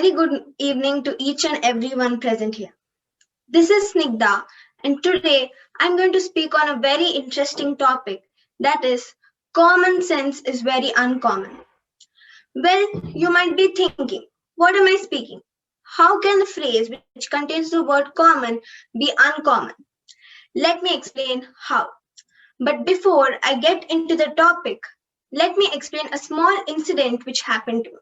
very good evening to each and everyone present here. This is Snigdha, and today I'm going to speak on a very interesting topic, that is, common sense is very uncommon. Well, you might be thinking, what am I speaking? How can the phrase which contains the word common be uncommon? Let me explain how. But before I get into the topic, let me explain a small incident which happened to me.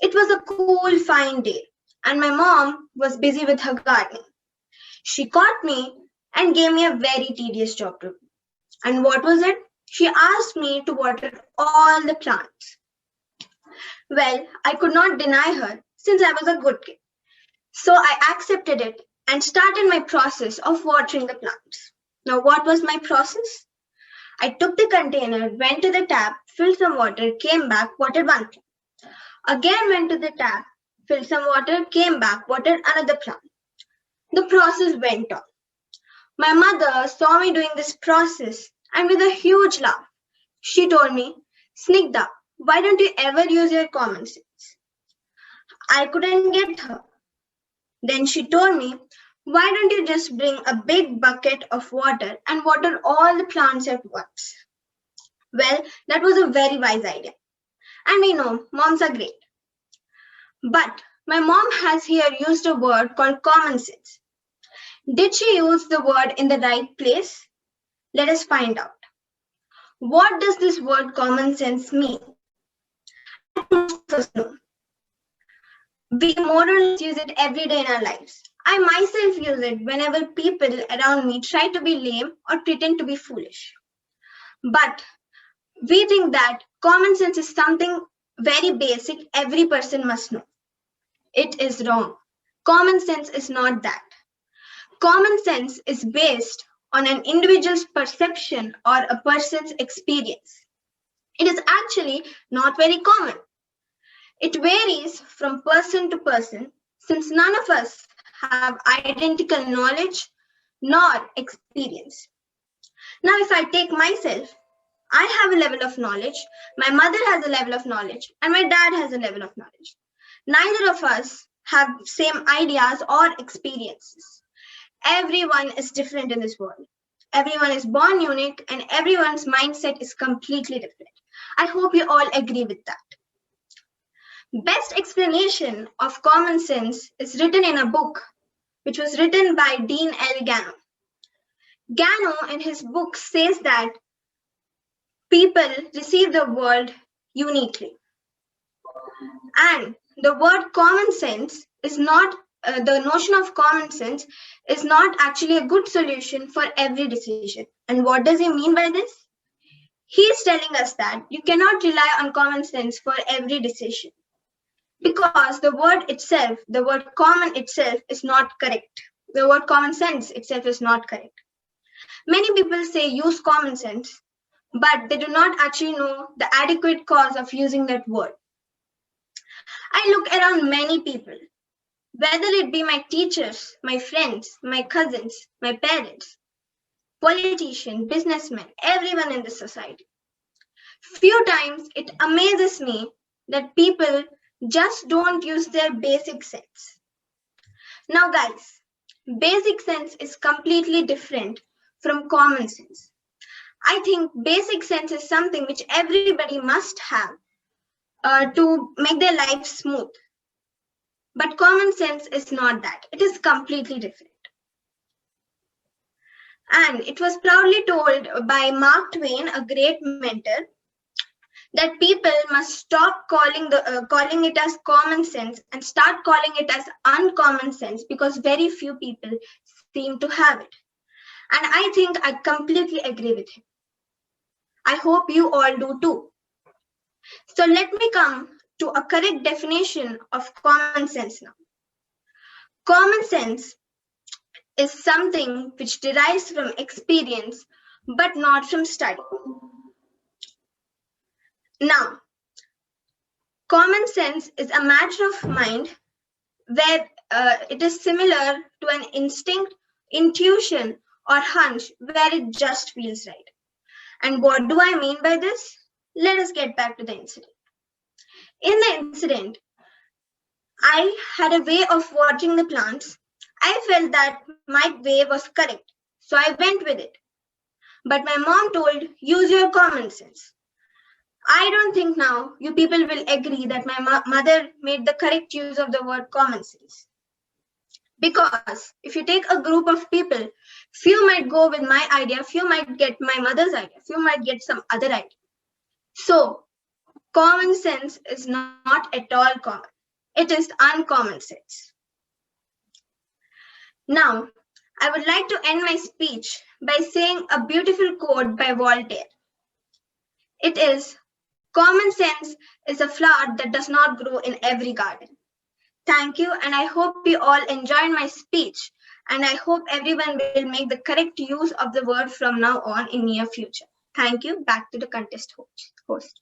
It was a cool, fine day, and my mom was busy with her gardening. She caught me and gave me a very tedious job to do. And what was it? She asked me to water all the plants. Well, I could not deny her since I was a good kid. So I accepted it and started my process of watering the plants. Now, what was my process? I took the container, went to the tap, filled some water, came back, watered one plant. Again went to the tap, filled some water, came back, watered another plant. The process went on. My mother saw me doing this process and with a huge laugh, she told me, Snigdha, why don't you ever use your common sense? I couldn't get her. Then she told me, why don't you just bring a big bucket of water and water all the plants at once? Well, that was a very wise idea. And we know moms are great. But my mom has here used a word called common sense. Did she use the word in the right place? Let us find out. What does this word common sense mean? I think most of us know. We more or less use it every day in our lives. I myself use it whenever people around me try to be lame or pretend to be foolish. But we think that common sense is something very basic every person must know. It is wrong. Common sense is not that. Common sense is based on an individual's perception or a person's experience. It is actually not very common. It varies from person to person since none of us have identical knowledge nor experience. Now, if I take myself, I have a level of knowledge, my mother has a level of knowledge, and my dad has a level of knowledge. Neither of us have same ideas or experiences. Everyone is different in this world. Everyone is born unique and everyone's mindset is completely different. I hope you all agree with that. Best explanation of common sense is written in a book which was written by Dean L. Gano. Gano in his book says that people receive the world uniquely. And the word common sense is not, the notion of common sense is not actually a good solution for every decision. And what does he mean by this? He is telling us that you cannot rely on common sense for every decision because the word itself, the word common itself is not correct. The word common sense itself is not correct. Many people say use common sense, but they do not actually know the adequate cause of using that word. I look around many people, whether it be my teachers, my friends, my cousins, my parents, politicians, businessmen, everyone in the society. Few times it amazes me that people just don't use their basic sense. Now guys, basic sense is completely different from common sense. I think basic sense is something which everybody must have to make their life smooth. But common sense is not that. It is completely different. And it was proudly told by Mark Twain, a great mentor, that people must stop calling it as common sense and start calling it as uncommon sense because very few people seem to have it. And I think I completely agree with him. I hope you all do too. So let me come to a correct definition of common sense now. Common sense is something which derives from experience but not from study. Now, common sense is a matter of mind where it is similar to an instinct, intuition, or hunch where it just feels right. And what do I mean by this? Let us get back to the incident. In the incident, I had a way of watering the plants. I felt that my way was correct, so I went with it. But my mom told, use your common sense. I don't think now you people will agree that my mother made the correct use of the word common sense. Because if you take a group of people, few might go with my idea, few might get my mother's idea, few might get some other idea. So, common sense is not at all common. It is uncommon sense. Now, I would like to end my speech by saying a beautiful quote by Voltaire. It is, common sense is a flower that does not grow in every garden. Thank you, and I hope you all enjoyed my speech, and I hope everyone will make the correct use of the word from now on in near future. Thank you. Back to the contest host.